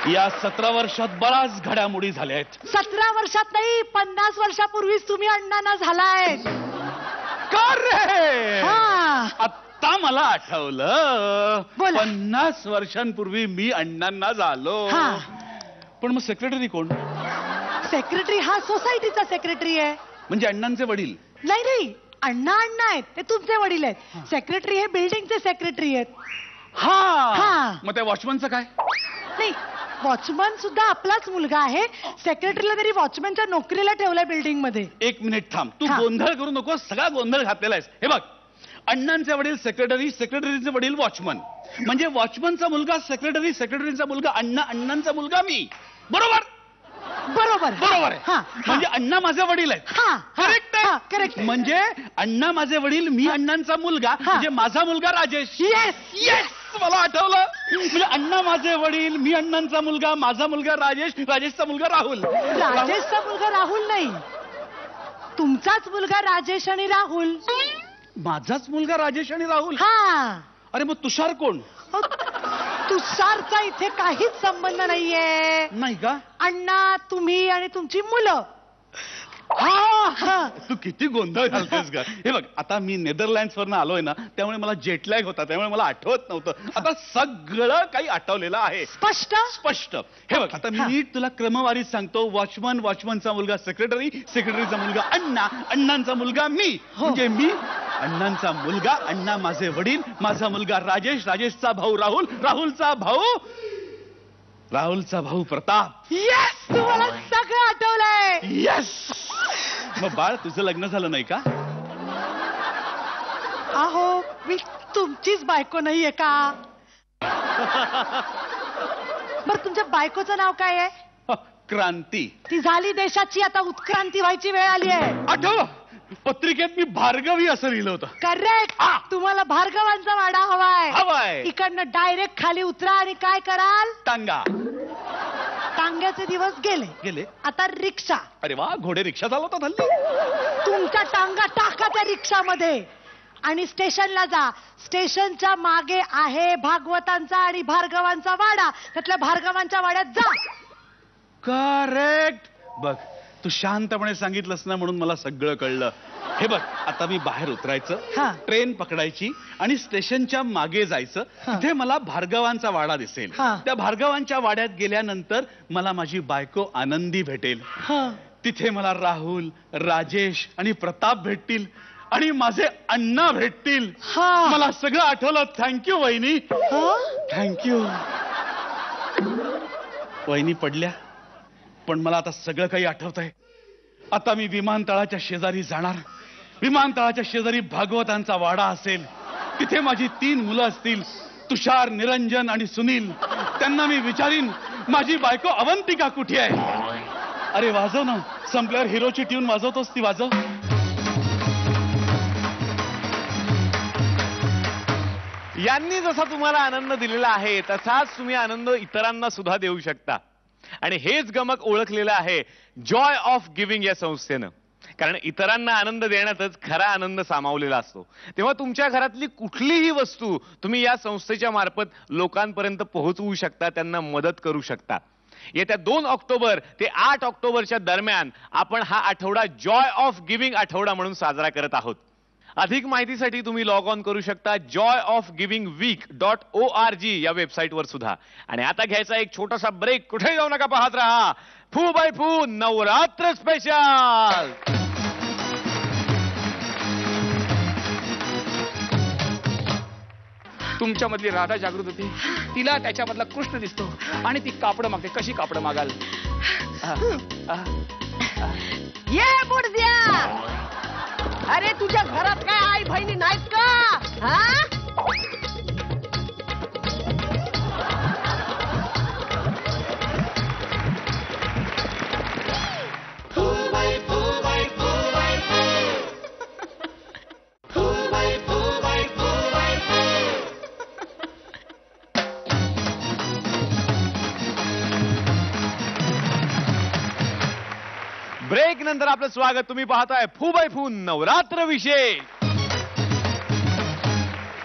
या 17 वर्षात बराच घडामोडी झाल्या आहेत. 17 वर्षात नाही, 50 वर्षापूर्वीच तुम्ही अण्णा झालाय. का रे? हा, मला आठवलं. बोला. 50 वर्षांपूर्वी मी अण्णांना झालो. पण मग सेक्रेटरी कोण? सेक्रेटरी हा सोसायटीचा सेक्रेटरी आहे. म्हणजे अण्णांचे वडील? नाही नाही, अण्णा आहेत, ते तुमचे वडील आहेत. सेक्रेटरी हे बिल्डिंगचे सेक्रेटरी आहेत. हा. मग त्या वॉचमनचं काय? नाही, वॉचमन सुद्धा आपलाच मुलगा आहे. सेक्रेटरीला तरी वॉचमनच्या नोकरीला ठेवलंय बिल्डिंग मध्ये. एक मिनिट थांब, तू गोंधळ करू नको. सगळा गोंधळ घातलेला आहेस. हे बघ, अण्णांचे वडील सेक्रेटरी, सेक्रेटरीचे वडील वॉचमन, म्हणजे वॉचमनचा मुलगा सेक्रेटरी, सेक्रेटरीचा मुलगा अण्णा, अण्णांचा मुलगा मी. बरोबर? बरोबर बरोबर आहे. म्हणजे अण्णा माझे वडील आहेत. करेक्ट आहे. करेक्ट. म्हणजे अण्णा माझे वडील, मी अण्णांचा मुलगा, म्हणजे माझा मुलगा राजेश. येस येस, मला आठवलं. म्हणजे अण्णा माझे वडील, मी अण्णांचा मुलगा, माझा मुलगा राजेश, राजेशचा मुलगा राहुल. राजेशचा मुलगा राहुल नाही, तुमचाच मुलगा राजेश आणि राहुल. माझाच मुलगा राजेश आणि राहुल? हा. अरे मग तुषार कोण? तुषारचा इथे काहीच संबंध नाहीये. नाही का? अण्णा, तुम्ही आणि तुमची मुलं. तू किती गोंधळ घालतेस ग. हे बघ, आता मी नेदरलँड्स वरनं आलोय ना, त्यामुळे मला जेटलॅग होता, त्यामुळे मला आठवत नव्हतं. आता सगळं काही आठवलेलं आहे. स्पष्ट स्पष्ट. हे बघ, आता मी तुला क्रमवारीत सांगतो. वॉचमन, वॉचमनचा मुलगा सेक्रेटरी, सेक्रेटरीचा मुलगा अण्णा, अण्णांचा मुलगा मी, म्हणजे मी अण्णांचा मुलगा, अण्णा माझे वडील, माझा मुलगा राजेश, राजेशचा भाऊ राहुल, राहुलचा भाऊ प्रताप. येस, तुम्हाला सगळं आठवलंय. येस. मग बाळ, तुझं लग्न झालं नाही का? अहो, मी तुमचीच बायको नाहीये का? बरं, तुमच्या बायकोचं नाव काय आहे? क्रांती. ती झाली देशाची, आता उत्क्रांती व्हायची वेळ आली आहे. आठव, पत्रिकेत मी भार्गवी असं लिहिलं होतं. करेक्ट. तुम्हाला भार्गवांचा वाडा हवाय. हवाय. इकडनं डायरेक्ट खाली उतरा आणि काय कराल? टांगा. टांग्याचे दिवस गेले गेले. आता रिक्षा. अरे वा, घोडे रिक्षा चालवतात हल्ली. तुमच्या टांगा टाका त्या रिक्षामध्ये आणि स्टेशनला जा. स्टेशनच्या मागे आहे भागवतांचा आणि भार्गवांचा वाडा. त्यातल्या भार्गवांच्या वाड्यात जा. करेक्ट. बघ, तू शांतपणे सांगितलंस ना म्हणून मला सगळं कळलं. हे बघ, आता मी बाहेर उतरायचं, हा. ट्रेन पकडायची आणि स्टेशनच्या मागे जायचं. तिथे मला भार्गवांचा वाडा दिसेल. हा. त्या भार्गवांच्या वाड्यात गेल्यानंतर मला माझी बायको आनंदी भेटेल. तिथे मला राहुल, राजेश आणि प्रताप भेटतील आणि माझे अण्णा भेटतील. मला सगळं आठवलं. थँक्यू वहिनी. थँक्यू. वहिनी पडल्या, पण मला आता सगळं काही आठवतंय. आता मी विमानतळाच्या शेजारी जाणार. विमानतळाच्या शेजारी भागवतांचा वाडा असेल. तिथे माझी 3 मुलं असतील, तुषार, निरंजन आणि सुनील. त्यांना मी विचारीन, माझी बायको अवंतिका कुठे आहे? अरे वाजव ना, संपल्यावर हिरोची ट्यून वाजवतोस ती वाजव. यांनी जसा तुम्हाला आनंद दिलेला आहे तसाच तुम्ही आनंद इतरांना सुद्धा देऊ शकता. आणि हेच गमक ओळखलेलं आहे जॉय ऑफ गिव्हिंग या संस्थेनं. कारण इतरांना आनंद देण्यातच खरा आनंद सामावलेला असतो. तेव्हा तुमच्या घरातली कुठलीही वस्तू तुम्ही या संस्थेच्या मार्फत लोकांपर्यंत पोहोचवू शकता, त्यांना मदत करू शकता. येत्या 2 ऑक्टोबर ते 8 ऑक्टोबरच्या दरम्यान आपण हा आठवडा जॉय ऑफ गिव्हिंग आठवडा म्हणून साजरा करत आहोत. अधिक माहितीसाठी तुम्ही लॉग ऑन करू शकता joyofgivingweek.org या वेबसाईटवर सुद्धा. आणि आता घ्यायचा एक छोटासा ब्रेक. कुठे जाऊ नका, पाहत राहा फू बाय फू नवरात्र स्पेशल. तुमच्यामधली राधा जागृत होती, तिला त्याच्यामधला कृष्ण दिसतो आणि ती कापडं मागते. कशी कापडं मागाल? ये बुडद्या, अरे तुझ्या घरात काय आई बहिणी नाहीत का? हा? ब्रेक नंतर आपलं स्वागत. तुम्ही पाहताय फू बाय फू नवरात्र विशेष.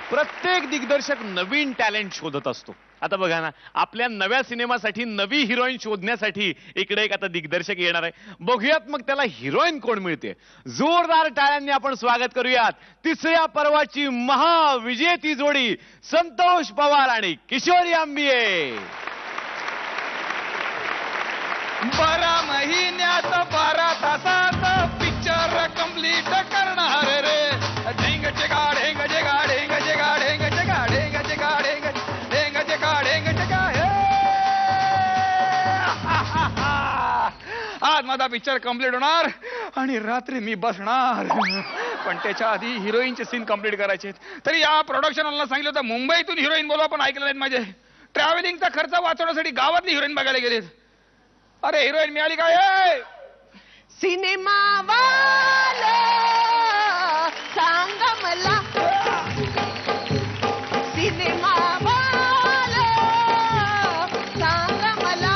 प्रत्येक दिग्दर्शक नवीन टॅलेंट शोधत असतो. आता बघा ना, आपल्या नव्या सिनेमासाठी नवी हिरोईन शोधण्यासाठी इकडे एक आता दिग्दर्शक येणार आहे. बघूयात मग त्याला हिरोईन कोण मिळते. जोरदार टाळ्यांनी आपण स्वागत करूयात 3ऱ्या पर्वाची महाविजेती जोडी संतोष पवार आणि किशोरी आंबिये. 12 महिन्यात 12 तासात पिक्चर कंप्लीट करणार रे. ढेंग चेगा ढेंग चेगा ढेंग चेगा ढेंग चेगा ढेंग चेगा ढेंग ढेंग चेगा ढेंग चेगा. आज माझा पिक्चर कंप्लीट होणार आणि रात्री मी बसणार. पण त्याच्या आधी हिरोईनचे सीन कंप्लीट करायचे. तरी या प्रोडक्शन वाल्यांना सांगितलं होतं मुंबईतून हिरोईन बोलवा, पण ऐकलं नाहीत माझे. ट्रॅव्हलिंगचा खर्च वाचवण्यासाठी गावातली हिरोईन बघायला गेलेत. अरे हिरोईन मिळाली काय? सिनेमा वाला सांग मला, सिनेमा वाला सांग मला,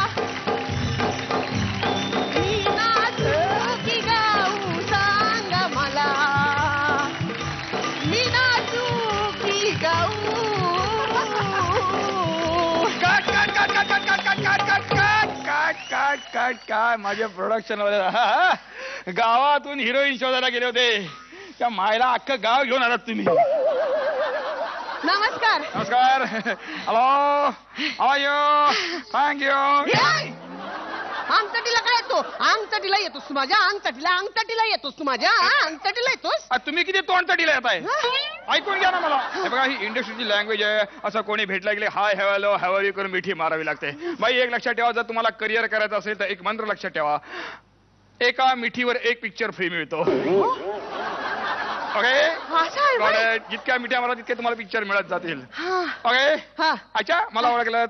मी नाचू की गाऊ सांग मला, मी नाचू की गाऊ. काय माझ्या प्रोडक्शन वाले गावातून हिरोईन शोधायला गेले होते. त्या मायला अख्खं गाव घेऊन आलात तुम्ही. नमस्कार. नमस्कार. Hello, hi thank you. अंगचटीला काय येतो? अंगचटीला येतोस तू माझ्या? अंगचटीला येतोस तू माझ्या? अंगचटीला येतोस? तुम्ही किती तोंडतटीला येत आहे? ऐकून घ्या ना मला. हे बघा, ही इंडस्ट्रीची लँग्वेज आहे. असं कोणी भेटला गेले हाय हॅलो हॅवर यू करून मिठी मारावी लागते. बाई एक लक्षात ठेवा, जर तुम्हाला करिअर करायचं असेल तर एक मंत्र लक्षात ठेवा. एका मिठीवर एक पिक्चर फ्री मिळतो. ओके, जितक्या मिठ्या मला तितके तुम्हाला पिक्चर मिळत जातील. ओके, अच्छा मला ओळखलं.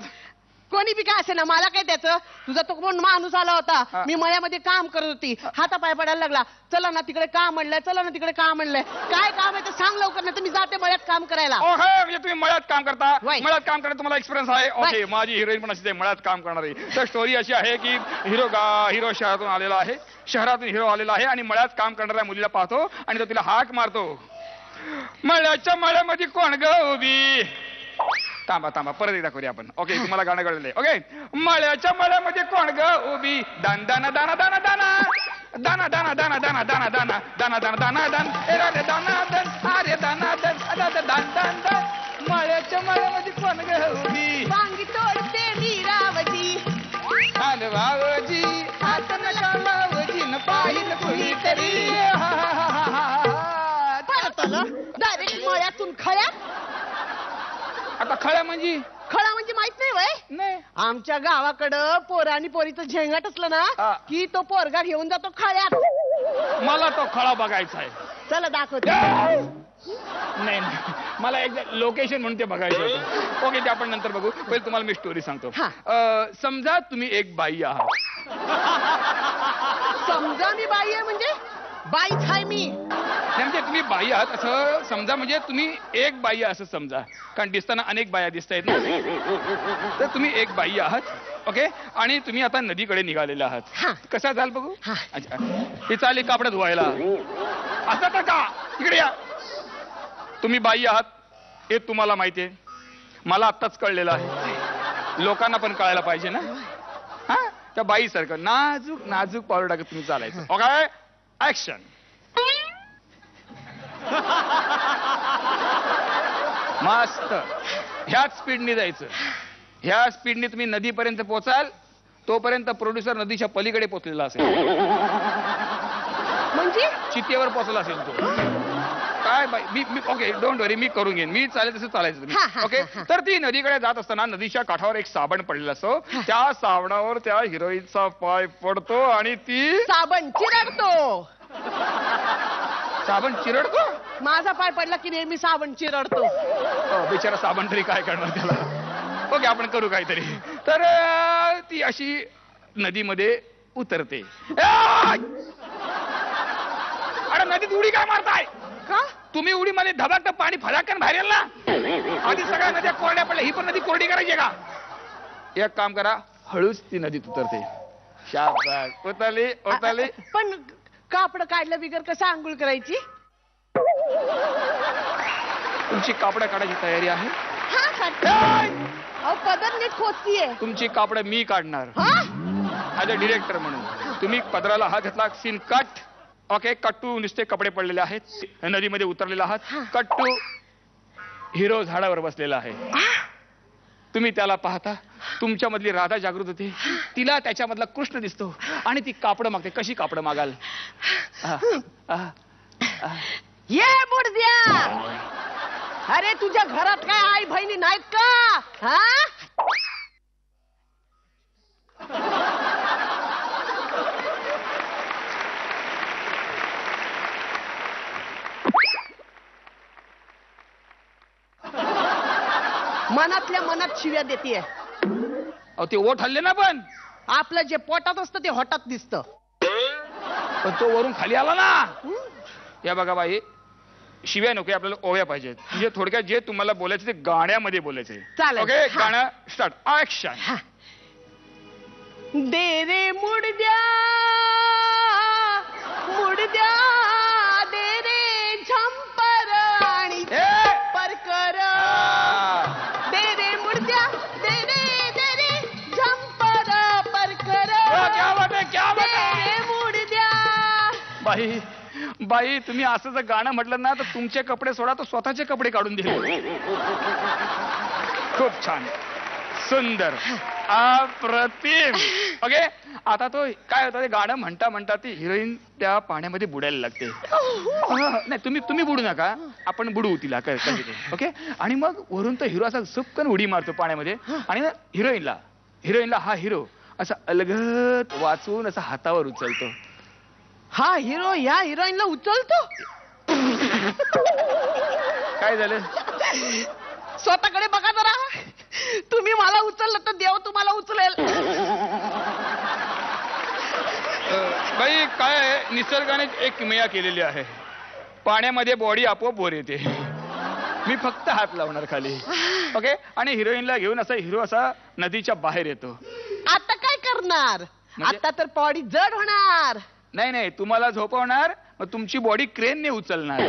कोणी बी काय असे ना मला काय त्याचं. तुझा तो कोण माणूस आला होता, मी मळ्यामध्ये काम करत होती, हातापाय पडायला लागला. चला ना तिकडे काम म्हणलंय, चला ना तिकडे काम म्हणलंय. काय काम आहे ते सांग लवकर, ना तुम्ही जाते मळ्यात काम करायला. म्हणजे तुम्ही मळ्यात काम करता, वय. मळ्यात काम करण्यात तुम्हाला एक्सपिरियन्स आहे. ओके, माझी हिरोईन पण अशी मळ्यात काम करणारी. तर स्टोरी अशी आहे की हिरो शहरातून आलेला आहे, शहरातून हिरो आलेला आहे आणि मळ्यात काम करणाऱ्या मुलीला पाहतो आणि तो तिला हाक मारतो. मळ्याच्या मळ्यामध्ये कोण ग उभी. थांबा परत एकदा करूया आपण. ओके, तुम्हाला गाणं कळलंय. ओके, मळ्याच्या मळ्यामध्ये कोण ग उभी. दान दाना दाना दाना दाना दाना दाना दाना दाना दाना दाना दाना दाना दाना दान अरे दाना दान अरे दाना दान दान दान दान. मळ्याच्या मळ्यामध्ये कोण ग उभी. वांगी तोडते मीरावजी, भावजी आता नका लावजी न पाहिलं कुणीतरी. परत आलं डायरेक्ट मळ्यातून खळ्यात. आता खळ्या म्हणजे खळा म्हणजे माहित नाही वय. नाही. आमच्या गावाकडं पोरा आणि पोरीचं झेंगाट असलं हा. ना की तो पोरगा घेऊन जातो खळ्यात. मला तो खळा बघायचा आहे. चला दाखवते. नाही मला एकदा लोकेशन म्हणून ते बघायचं होतं. ओके, ते आपण नंतर बघू. पहिले तुम्हाला मी स्टोरी सांगतो. हा. समजा तुम्ही एक बाई आहात. समजा मी बाई आहे म्हणजे बाईच आहे मी. म्हणजे तुम्ही बाई आहात असं समजा, म्हणजे तुम्ही एक बाई आहे असं समजा, कारण दिसताना अनेक बाया दिसत आहेत ना. तर तुम्ही एक बाई आहात. ओके, आणि तुम्ही आता नदीकडे निघालेले आहात. हा. कसा जाल बघू. हा. अच्छा, हे चालेल कापड धुवायला. असं का इकडे या. तुम्ही बाई आहात हे तुम्हाला माहिती आहे, मला आत्ताच कळलेलं आहे, लोकांना पण कळायला पाहिजे ना. हा, त्या बाईसारखं नाजूक नाजूक पावलं टाकत तुम्ही चालायचं. Okay, action. मस्त. ह्याच स्पीडने जायचं. ह्या स्पीडने तुम्ही नदीपर्यंत पोहोचाल, तोपर्यंत प्रोड्युसर नदीच्या पलीकडे पोहोचलेला असेल, म्हणजे चितेवर पोहोचला असेल तो. काय बाई मी ओके, डोंट वरी, मी करून घेईन, मी चालेल तसं चालायचं तुम्ही. हा, हा, ओके, हा. तर ती नदीकडे जात असताना नदीच्या काठावर एक साबण पडलेला असतो. त्या साबणावर त्या हिरोईनचा पाय पडतो आणि ती साबण चिरडतो. साबण चिरडतो. माझा पाय पडला की नेहमी साबण चिरडतो. बिचारा साबण तरी काय करणार त्याला. ओके, आपण करू काहीतरी. तर ती अशी नदीमध्ये उतरते. अरे नदीत उडी काय मारताय का तुम्ही. उडी मध्ये धबाकट पाणी फलाकन बाहेर येईल ना. आधी सगळ्या नद्या कोरड्या पडल्या, ही पण नदी कोरडी करायची का. एक काम करा, हळूच ती नदीत उतरते. शाबास, उतरली. पण कापड काढलं बिगर कसं आंघोळ करायची. तुमची कापड काढायची तयारी आहे. हा काढते. अहो पदर नीट खोचतीये. तुमची कापड मी काढणार ऍज अ डिरेक्टर म्हणून. तुम्ही पदराला हात घातला, सीन कट. ओके, कट्टू नुसते कपडे पडलेले आहेत, नदीमध्ये उतरलेला आहात. कट्टू हिरो झाडावर बसलेला आहे. तुम्ही त्याला पाहता, तुमच्या मधली राधा जागृत होते, तिला त्याच्यामधला कृष्ण दिसतो आणि ती कापड मागते. कशी कापड मागाल. ये बुडद्या, अरे तुझ्या घरात काय आई बहिणी नाहीत का. हा मनातल्या मनात शिव्या देतीये. अहो ते ओठ हल्ले ना, पण आपलं जे पोटात असतं ते होटात दिसतं. पण तो वरून खाली आला ना. या बघा बाई, शिव्या नको, आपल्याला ओव्या पाहिजेत. म्हणजे थोडक्यात जे तुम्हाला बोलायचं ते गाण्यामध्ये बोलायचंय. चालेल. ओके, गाणं स्टार्ट. ऍक्शन. दे रे मुडद्या मुडद्या, दे रे झंपर आणि परकर. दे रे मुडद्या, दे रे झंपर परकर. दे रे मुडद्या. बाई तुम्ही असं जर गाणं म्हटलं ना तर तुमचे कपडे सोडा, तो स्वतःचे कपडे काढून दिले. खूप छान, सुंदर, अप्रतिम. ओके, आता तो काय होतं, ते गाणं म्हणता म्हणता ती हिरोईन त्या पाण्यामध्ये बुडायला लागते. नाही तुम्ही बुडू नका, आपण बुडू तिला. ओके, आणि मग वरून तो हिरो असा सुपकन उडी मारतो पाण्यामध्ये आणि हिरोईनला हा हिरो असा अलगत वाचून असा हातावर उचलतो. हा हिरो या हिरोईनला उचलतो. काय झालं. स्वतःकडे बघा जरा. तुम्ही मला उचललं तर देव तुम्हाला उचलेल. बाई काय आहे, निसर्गाने एक किमया केलेली आहे. पाण्यामध्ये बॉडी आपोआप वर येते. मी फक्त हात लावणार खाली. ओके. आणि हिरोईनला घेऊन असा हिरो असा नदीच्या बाहेर येतो. आता काय करणार? म्हणजे? आता तर बॉडी जड होणार. नाही, तुम्हाला झोपवणार, मग तुमची बॉडी क्रेनने उचलणार.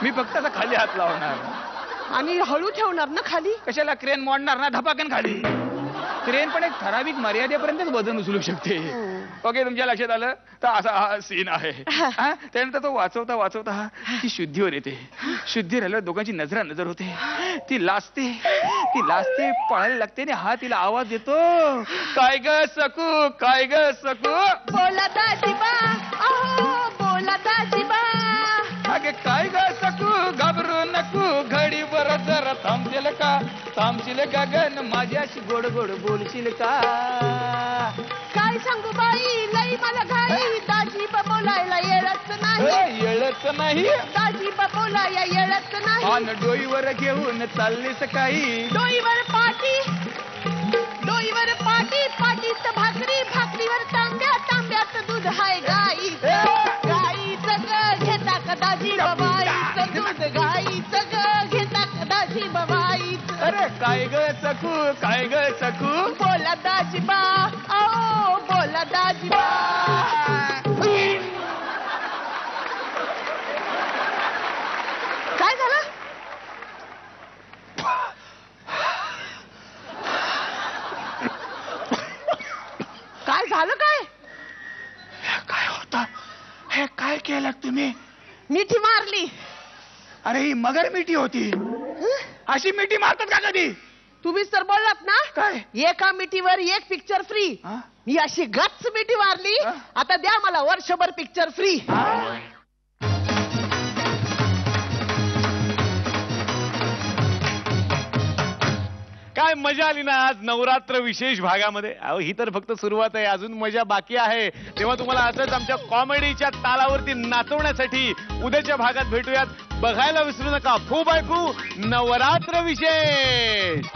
मी फक्त असा खाली हात लावणार. आणि हळू ठेवणार ना खाली. कशाला? क्रेन मोडणार ना धपाकन खाली. क्रेन पण एक ठराविक मर्यादेपर्यंतच वजन उचलू शकते. ओके, तुमच्या लक्षात आलं? तर असा हा सीन आहे. त्यानंतर तो वाचवता ती शुद्धीवर येते. शुद्धी राहिल्यावर दोघांची नजर होते. ती लाजते पळायला लागते आणि हा तिला आवाज देतो, काय ग सकू, काय ग सकू. बोला दाजीबा, अहो बोला दाजीबा. अगे काय ग सकू, घाबरू नको, घडीवर जरा थांबशील का गण, माझ्याशी गोड गोड बोलशील का. काय सांगू बाई, लई मला घाई. दाजीबा बोलायला येळच नाही. येळच नाही. दाजीबा बोलायला येळच नाही. आन डोईवर घेऊन चाललीस काही. डोईवर पाटी, पाटीत भाकरी, भाकरीवर तांब्यात दूध हाय गाईचं ग घेता का दाजी बाबाईचं दूध, गाईचं ग घेता का दाजी बाबाईचं. अरे काय ग सकू. बोला दाजीबा, आओ बोला दाजीबा. काय झालं? काय झालं? काय होता हे? काय केलं तुम्ही? मिठी मारली. अरे ही मगर मिठी होती. अशी मिठी मारतात का कधी? तुम्हीच तर बोललात ना, काय? एका मिठीवर एक पिक्चर फ्री. हा? मी अशी गच्च मिठी मारली. हा? आता द्या मला वर्षभर पिक्चर फ्री. काय मजा आली ना आज नवरात्र विशेष भागामध्ये. अहो ही तर फक्त सुरुवात आहे, अजून मजा बाकी आहे. तेव्हा तुम्हाला असंच आमच्या कॉमेडीच्या तालावरती नाचवण्यासाठी उद्याच्या भागात भेटूयात. बघायला विसरू नका फू बाय फू नवरात्र विशेष.